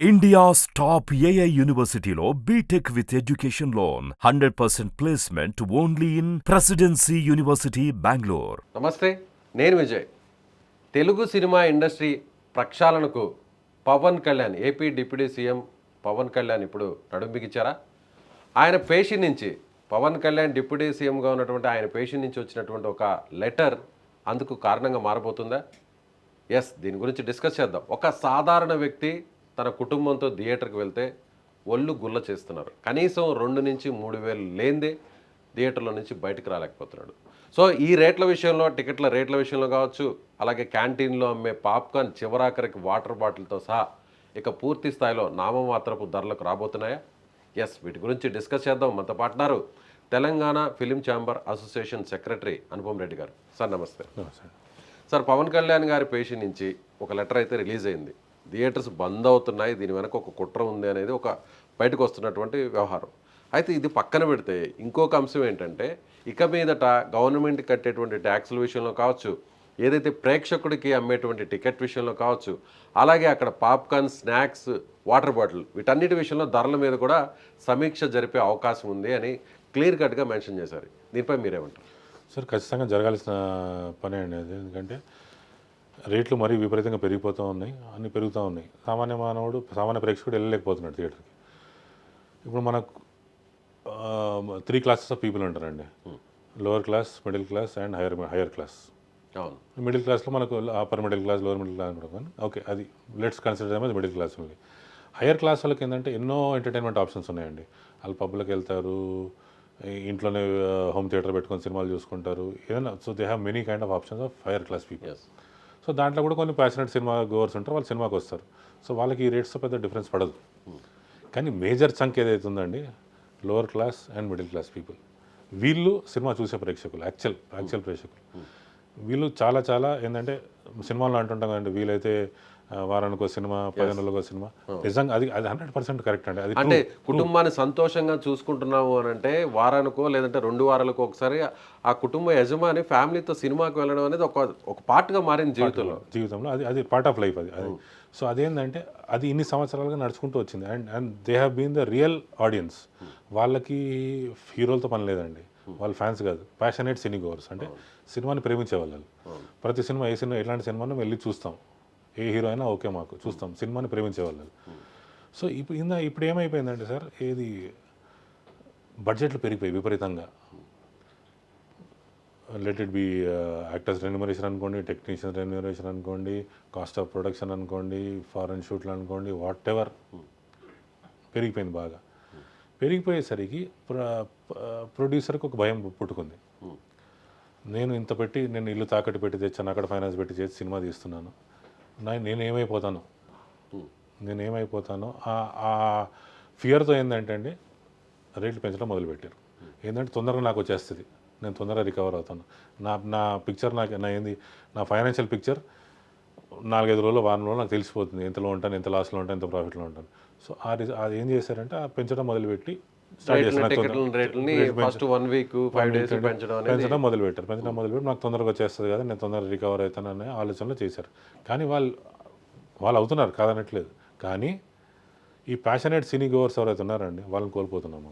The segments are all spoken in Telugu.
India's top AI university లో BTech with education loan, 100% placement only in Presidency University, Bangalore. నమస్తే, నేను విజయ్. తెలుగు సినిమా ఇండస్ట్రీ ప్రక్షాళనకు Pawan Kalyan, AP deputy CM Pawan Kalyan ఇప్పుడు నడుం బిగించారా? ఆయన పేషి నుంచి, పవన్ కళ్యాణ్ డిప్యూటీ సీఎంగా ఉన్నటువంటి ఆయన పేషి నుంచి వచ్చినటువంటి ఒక లెటర్ అందుకు కారణంగా మారబోతుందా? ఎస్, దీని గురించి డిస్కస్ చేద్దాం. ఒక సాధారణ వ్యక్తి తన కుటుంబంతో థియేటర్కి వెళ్తే ఒళ్ళు గుల్ల చేస్తున్నారు. కనీసం 2 నుంచి 3 వేలు లేనిదే థియేటర్లో నుంచి బయటకు రాలేకపోతున్నాడు. సో ఈ రేట్ల విషయంలో, టికెట్ల రేట్ల విషయంలో కావచ్చు, అలాగే క్యాంటీన్లో అమ్మే పాప్కార్న్ చివరాఖరికి వాటర్ బాటిల్తో సహా ఇక పూర్తి స్థాయిలో నామమాత్రపు ధరలకు రాబోతున్నాయా? ఎస్, వీటి గురించి డిస్కస్ చేద్దాం. మనతో పాటున్నారు Telangana film chamber association secretary Anupam Reddy గారు. సార్ నమస్తే. సార్, పవన్ కళ్యాణ్ గారి పేషి నుంచి ఒక లెటర్ అయితే రిలీజ్ అయింది. థియేటర్స్ బంద్ అవుతున్నాయి, దీని వెనక ఒక కుట్ర ఉంది అనేది ఒక బయటకు వస్తున్నటువంటి వ్యవహారం. అయితే ఇది పక్కన పెడితే ఇంకొక అంశం ఏంటంటే, ఇక మీదట గవర్నమెంట్ కట్టేటువంటి ట్యాక్సుల విషయంలో కావచ్చు, ఏదైతే ప్రేక్షకుడికి అమ్మేటువంటి టికెట్ విషయంలో కావచ్చు, అలాగే అక్కడ పాప్కార్న్, స్నాక్స్, వాటర్ బాటిల్, వీటన్నిటి విషయంలో ధరల మీద కూడా సమీక్ష జరిపే అవకాశం ఉంది అని క్లియర్ కట్గా మెన్షన్ చేశారు. దీనిపై మీరేమంటారు? సార్, ఖచ్చితంగా జరగాల్సిన పని అనేది. ఎందుకంటే రేట్లు మరీ విపరీతంగా పెరిగిపోతూ ఉన్నాయి, అన్నీ పెరుగుతూ ఉన్నాయి. సామాన్య ప్రేక్షకుడు వెళ్ళలేకపోతున్నాడు థియేటర్కి. ఇప్పుడు మనకు 3 క్లాసెస్ ఆఫ్ పీపుల్ ఉంటారండి. Lower class, middle class and higher class. Middle క్లాస్లో మనకు upper middle class, lower middle class కూడా, కానీ ఓకే, అది లెట్స్ కన్సిడర్ అది మిడిల్ క్లాస్ ఉంది. హైయర్ క్లాస్ వాళ్ళకి ఏంటంటే ఎన్నో ఎంటర్టైన్మెంట్ ఆప్షన్స్ ఉన్నాయండి. వాళ్ళు పబ్లకు వెళ్తారు, ఇంట్లోనే హోమ్ థియేటర్ పెట్టుకొని సినిమాలు చూసుకుంటారు, ఏదైనా. So they have many kind of options of higher class people. So దాంట్లో కూడా కొన్ని ప్యాషనెట్ సినిమా గోవర్స్ ఉంటారు, వాళ్ళు సినిమాకి వస్తారు. సో వాళ్ళకి ఈ రేట్స్తో పెద్ద డిఫరెన్స్ పడదు. కానీ మేజర్ చంక్ ఏదైతే ఉందండి, lower class and middle class people, వీళ్ళు సినిమా చూసే ప్రేక్షకులు, యాక్చువల్ ప్రేక్షకులు. వీళ్ళు చాలా ఏంటంటే, సినిమాల్లో అంటుంటాం కదండి, వీలైతే వారానికో సినిమా, 10 నెలలకో సినిమా. నిజంగా అది 100% కరెక్ట్ అండి. అది అంటే కుటుంబాన్ని సంతోషంగా చూసుకుంటున్నాము అని అంటే, వారానికో లేదంటే 2 వారాలకు ఒకసారి ఆ కుటుంబ యజమాని ఫ్యామిలీతో సినిమాకి వెళ్ళడం అనేది ఒక పార్ట్గా మారింది జీవితంలో. అది పార్ట్ ఆఫ్ లైఫ్. అది సో అదేంటంటే, అది ఇన్ని సంవత్సరాలుగా నడుచుకుంటూ వచ్చింది. And they have been the real audience. వాళ్ళకి హీరోలతో పని లేదండి, వాళ్ళ ఫ్యాన్స్ కాదు, ప్యాషనేట్ సినీ గోవర్స్. అంటే సినిమాని ప్రేమించే వాళ్ళు. ప్రతి సినిమా, ఎట్లాంటి సినిమాను వెళ్ళి చూస్తాం, ఏ హీరో అయినా ఓకే, మాకు చూస్తాం, సినిమాని ప్రేమించేవాళ్ళు. సో ఇప్పుడు ఏమైపోయిందంటే సార్, ఏది బడ్జెట్లు పెరిగిపోయి విపరీతంగా. Let it be actors remuneration అనుకోండి, టెక్నీషియన్ రెన్యుమరేషన్ అనుకోండి, కాస్ట్ ఆఫ్ ప్రొడక్షన్ అనుకోండి, ఫారెన్ షూట్లు అనుకోండి, వాట్ ఎవర్ పెరిగిపోయింది బాగా. పెరిగిపోయేసరికి ప్రొడ్యూసర్కి ఒక భయం పుట్టుకుంది. నేను ఇంత పెట్టి, నేను ఇల్లు తాకట్టు పెట్టి తెచ్చాను, అక్కడ ఫైనాన్స్ పెట్టి చేసి సినిమా తీస్తున్నాను, నేనేమైపోతాను ఆ ఫియర్తో ఏంటంటే అండి, రేట్లు పెంచడం మొదలుపెట్టారు. ఏంటంటే తొందరగా నాకు వచ్చేస్తుంది, నేను తొందరగా రికవర్ అవుతాను, నా పిక్చర్ నా ఫైనాన్షియల్ పిక్చర్ 4-5 రోజులు, వారం రోజులు నాకు తెలిసిపోతుంది, ఎంతలో ఉంటాను, ఎంత లాస్లో ఉంటాను, ఎంత ప్రాఫిట్లో ఉంటాను. సో అది ఏం చేశారంటే, పెంచడం మొదలుపెట్టి పెంచడం మొదలుపెట్టి నాకు తొందరగా వచ్చేస్తుంది కదా, నేను తొందరగా రికవర్ అవుతాను అనే ఆలోచనలో చేశారు. కానీ వాళ్ళు అవుతున్నారు, కాదనట్లేదు. కానీ ఈ ప్యాషనేట్ సినీ గోవర్స్ ఎవరైతే ఉన్నారండి, వాళ్ళని కోల్పోతున్నాం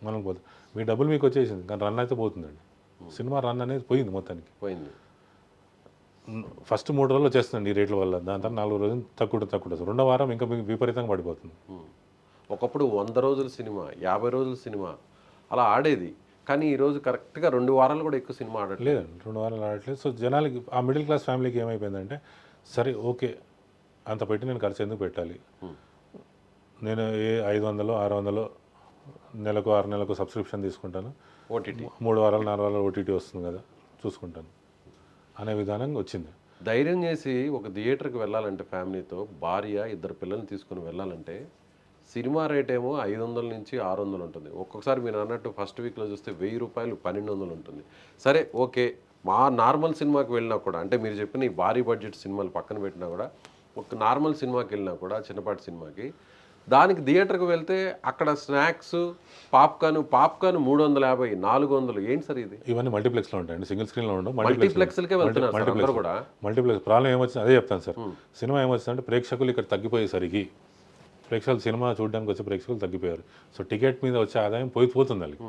మనం పోతాం. మీ డబ్బులు మీకు వచ్చేసింది, కానీ రన్ అయితే పోతుందండి. సినిమా రన్ అనేది పోయింది, మొత్తానికి పోయింది. ఫస్ట్ 3 రోజులు వచ్చేస్తుందండి ఈ రేట్ల వల్ల. దాని తర్వాత 4 రోజులు తక్కువ. 2వ వారం ఇంకా విపరీతంగా పడిపోతుంది. ఒకప్పుడు 100 రోజుల సినిమా, 50 రోజుల సినిమా అలా ఆడేది. కానీ ఈరోజు కరెక్ట్గా 2 వారాలు కూడా ఎక్కువ సినిమా ఆడట్లేదు. 2 వారాలు ఆడట్లేదు. సో జనాలకి, ఆ మిడిల్ క్లాస్ ఫ్యామిలీకి ఏమైపోయిందంటే, సరే ఓకే, అంత పెట్టి నేను ఖర్చు ఎందుకు పెట్టాలి, నేను 500, 600 నెలకు, 6 నెలలకు సబ్స్క్రిప్షన్ తీసుకుంటాను, ఓటీటీ 3 వారాలు 4 వారాలు ఓటీటీ వస్తుంది కదా, చూసుకుంటాను అనే విధానంగా వచ్చింది. ధైర్యం చేసి ఒక థియేటర్కి వెళ్ళాలంటే, ఫ్యామిలీతో భార్య 2 పిల్లల్ని తీసుకుని వెళ్ళాలంటే సినిమా రేట్ ఏమో 500 నుంచి 600 ఉంటుంది. ఒక్కొక్కసారి మీరు అన్నట్టు ఫస్ట్ వీక్లో చూస్తే 1000 రూపాయలు, 1200 ఉంటుంది. సరే ఓకే, మా నార్మల్ సినిమాకి వెళ్ళినా కూడా, అంటే మీరు చెప్పిన ఈ భారీ బడ్జెట్ సినిమాలు పక్కన పెట్టినా కూడా, ఒక నార్మల్ సినిమాకి వెళ్ళినా కూడా, చిన్నపాటి సినిమాకి, దానికి థియేటర్కి వెళ్తే అక్కడ స్నాక్స్, పాప్కార్న్ 350, 400. ఏంటి సార్ ఇది? ఇవన్నీ మల్టీప్లెక్స్లో ఉంటాయండి, సింగిల్ స్క్రీన్లో ఉండవు, మల్టీప్లెక్స్లకే వెళ్తున్నారు కూడా. మల్టీప్లెక్స్ ప్రాబ్లం ఏమొచ్చింది అదే చెప్తాను సార్. సినిమా ఏమొచ్చిందంటే, ప్రేక్షకులు ఇక్కడ తగ్గిపోయేసరికి ప్రేక్షకులు సినిమా చూడడానికి వచ్చే ప్రేక్షకులు తగ్గిపోయారు. సో టికెట్ మీద వచ్చే ఆదాయం పోతుంది వాళ్ళకి.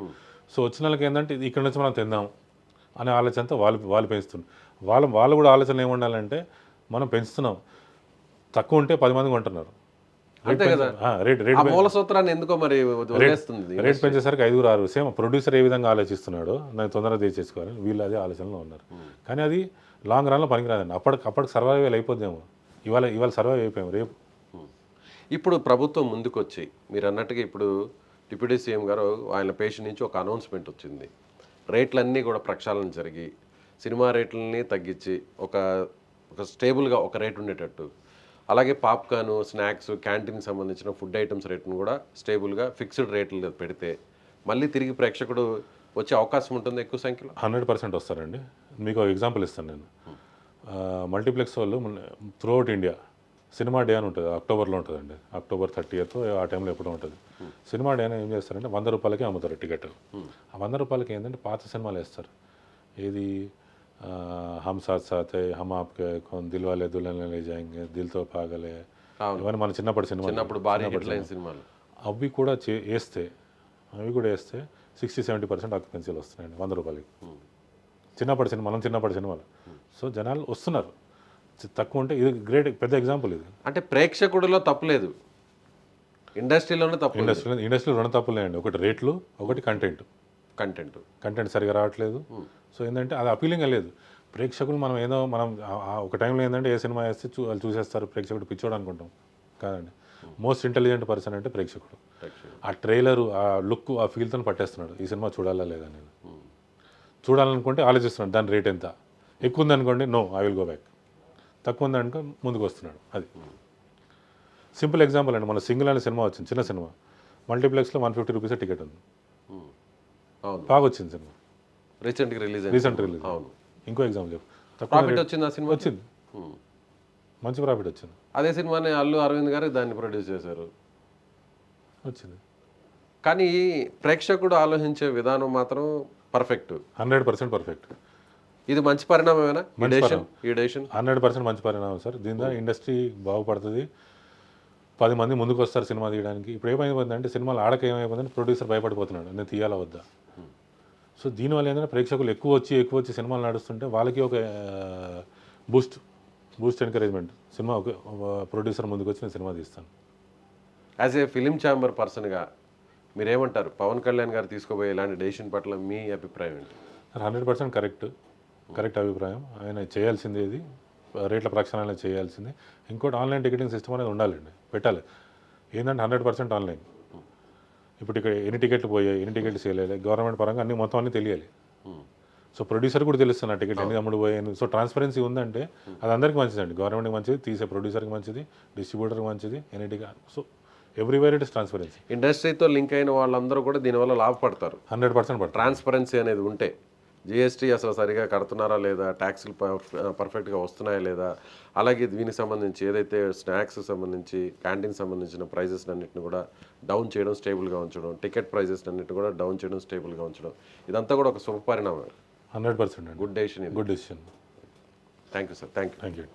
సో వచ్చిన వాళ్ళకి ఏంటంటే ఇది ఇక్కడ నుంచి మనం తిందాం అనే ఆలోచనతో వాళ్ళు పెంచుతున్నారు. వాళ్ళు కూడా ఆలోచన ఏముండాలంటే మనం పెంచుతున్నాం, తక్కువ ఉంటే 10 మంది కొంటున్నారు. అంతే కదా, రేట్ ఆ మూల సూత్రాన్ని ఎందుకో మరి వదిలేస్తుంది. రేట్ పెంచేసరికి 5-6 సేమ్ ప్రొడ్యూసర్ ఏ విధంగా ఆలోచిస్తున్నాడో నేను తొందరగా తీసేసుకోవాలి, వీళ్ళు అదే ఆలోచనలో ఉన్నారు. కానీ అది లాంగ్ రన్లో పనికిరాదండి. అప్పటికి సర్వైవల్ అయిపోద్దేమో. ఇవాళ సర్వైవ్ అయిపోయాము, రేపు ఇప్పుడు ప్రభుత్వం ముందుకొచ్చి మీరు అన్నట్టుగా ఇప్పుడు డిప్యూటీ సీఎం గారు ఆయన పేషెంట్ నుంచి ఒక అనౌన్స్మెంట్ వచ్చింది. రేట్లన్నీ కూడా ప్రక్షాళన జరిగి సినిమా రేట్లని తగ్గించి ఒక స్టేబుల్గా ఒక రేట్ ఉండేటట్టు, అలాగే పాప్కార్న్, స్నాక్స్, క్యాంటీన్కి సంబంధించిన ఫుడ్ ఐటమ్స్ రేట్ను కూడా స్టేబుల్గా ఫిక్స్డ్ రేట్లు పెడితే మళ్ళీ తిరిగి ప్రేక్షకుడు వచ్చే అవకాశం ఉంటుంది ఎక్కువ సంఖ్యలో. 100% వస్తారండి. మీకు ఒక ఎగ్జాంపుల్ ఇస్తాను నేను. మల్టీప్లెక్స్ వాళ్ళు త్రూఅవుట్ ఇండియా సినిమా డే అని ఉంటుంది, అక్టోబర్లో ఉంటుందండి. అక్టోబర్ 30th ఆ టైంలో ఎప్పుడూ ఉంటుంది. సినిమా డే అని ఏం చేస్తారంటే 100 రూపాయలకి అమ్ముతారు టికెట్. ఆ 100 రూపాయలకి ఏంటంటే పాత సినిమాలు వేస్తారు. ఏది హమ్ సాత్ సాత్ హై, హమ్ ఆప్కే కౌన్, దిల్ వాలే దుల్హనియా లే జాయేంగే, దిల్తో పాగలే, ఇవన్నీ మన చిన్నప్పటి సినిమాలు అవి కూడా వేస్తే 60-70% ఆక్యుపెన్సీలు వస్తున్నాయండి 100 రూపాయలకి. మనం చిన్నప్పటి సినిమాలు. సో జనాలు వస్తున్నారు. తక్కువ ఉంటే ఇది గ్రేట్, పెద్ద ఎగ్జాంపుల్ ఇది. అంటే ప్రేక్షకుడిలో తప్పులేదు, ఇండస్ట్రీలోనే తప్పు. ఇండస్ట్రీలో 2 తప్పులు లేండి. ఒకటి రేట్లు, ఒకటి కంటెంట్ సరిగా రావట్లేదు. సో ఏంటంటే అది అపీలింగ్ లేదు. ప్రేక్షకులు మనం ఒక టైంలో ఏంటంటే ఏ సినిమా వేస్తే వాళ్ళు చూసేస్తారు, ప్రేక్షకుడు పిచ్చోడు అనుకుంటాం. కాదండి, మోస్ట్ ఇంటెలిజెంట్ పర్సన్ అంటే ప్రేక్షకుడు. ఆ ట్రైలరు, ఆ లుక్, ఆ ఫీల్తో పట్టేస్తున్నాడు. ఈ సినిమా చూడాలా లేదా, నేను చూడాలనుకుంటే ఆలోచిస్తున్నాడు దాని రేట్ ఎంత. ఎక్కువ ఉందనుకోండి, no I will go back. తక్కువ ఉందనుకో ముందుకు వస్తున్నాడు. అది సింపుల్ ఎగ్జాంపుల్ అండి. మన సింగిల్ అనే సినిమా వచ్చింది, చిన్న సినిమా. మల్టీప్లెక్స్లో 150 రూపీస్ టికెట్ ఉంది. బాగా వచ్చింది సినిమా, రీసెంట్ రిలీజ్. అవును. ఇంకో ఎగ్జాంపుల్ చెప్పు. ప్రాఫిట్ వచ్చింది ఆ సినిమా, వచ్చింది, మంచి ప్రాఫిట్ వచ్చింది. అదే సినిమాని అల్లు అరవింద్ గారు దాన్ని ప్రొడ్యూస్ చేశారు, వచ్చింది. కానీ ప్రేక్షకుడు ఆలోచించే విధానం మాత్రం పర్ఫెక్ట్, 100% పర్ఫెక్ట్. ఇది మంచి పరిణామమేనా? ఈ డెసిషన్ 100% మంచి పరిణామం సార్. దీని ఇండస్ట్రీ బాగుపడుతుంది, 10 మంది ముందుకు వస్తారు సినిమా తీయడానికి. ఇప్పుడు ఏమైపోతుందంటే సినిమాలు ఆడక ఏమైపోతుందంటే ప్రొడ్యూసర్ భయపడిపోతున్నాడు, నేను తీయాలా వద్దా. సో దీనివల్ల ఏంటంటే ప్రేక్షకులు ఎక్కువ వచ్చి సినిమాలు నడుస్తుంటే వాళ్ళకి ఒక బూస్ట్ ఎంకరేజ్మెంట్. సినిమా ఒక ప్రొడ్యూసర్ ముందుకు వచ్చి నేను సినిమా తీస్తాను. యాజ్ ఏ ఫిలిం ఛాంబర్ పర్సన్గా మీరేమంటారు? పవన్ కళ్యాణ్ గారు తీసుకోబోయే ఇలాంటి డెసిషన్ పట్ల మీ అభిప్రాయం ఏంటి? 100% కరెక్ట్ అభిప్రాయం. ఆయన చేయాల్సింది ఇది, రేట్ల ప్రక్షాళన చేయాల్సింది. ఇంకోటి ఆన్లైన్ టికెటింగ్ సిస్టమ్ అనేది ఉండాలండి, పెట్టాలి. ఏంటంటే 100% ఆన్లైన్. ఇప్పుడు ఇక్కడ ఎన్ని టికెట్లు పోయాయి, ఎన్ని టికెట్లు సేల్ అయ్యాయి, గవర్నమెంట్ పరంగా మొత్తం అన్నీ తెలియాలి. సో ప్రొడ్యూసర్ కూడా తెలుస్తుంది ఆ టికెట్ ఎన్ని అమ్ముడు పోయాయి. సో ట్రాన్స్పరెన్సీ ఉందంటే అది అందరికీ మంచిదండి. గవర్నమెంట్కి మంచిది, తీసే ప్రొడ్యూసర్కి మంచిది, డిస్ట్రిబ్యూటర్కి మంచిది, ఎన్నిటిగా. So everywhere it is transparency. ఇండస్ట్రీతో లింక్ అయిన వాళ్ళందరూ కూడా దీనివల్ల లాభపడతారు. 100% పడతారు. ట్రాన్స్పరెన్సీ అనేది ఉంటే జిఎస్టీ అసలు సరిగా కడుతున్నారా లేదా, ట్యాక్స్లు పర్ఫెక్ట్గా వస్తున్నాయా లేదా, అలాగే దీనికి సంబంధించి ఏదైతే స్నాక్స్ సంబంధించి, క్యాంటీన్ సంబంధించిన ప్రైజెస్ అన్నింటిని కూడా డౌన్ చేయడం, స్టేబుల్గా ఉంచడం, టికెట్ ప్రైజెస్ అన్నింటిని కూడా డౌన్ చేయడం, స్టేబుల్గా ఉంచడం, ఇదంతా కూడా ఒక శుభ పరిణామం. 100% good decision. Good decision. Thank you sir. Thank you.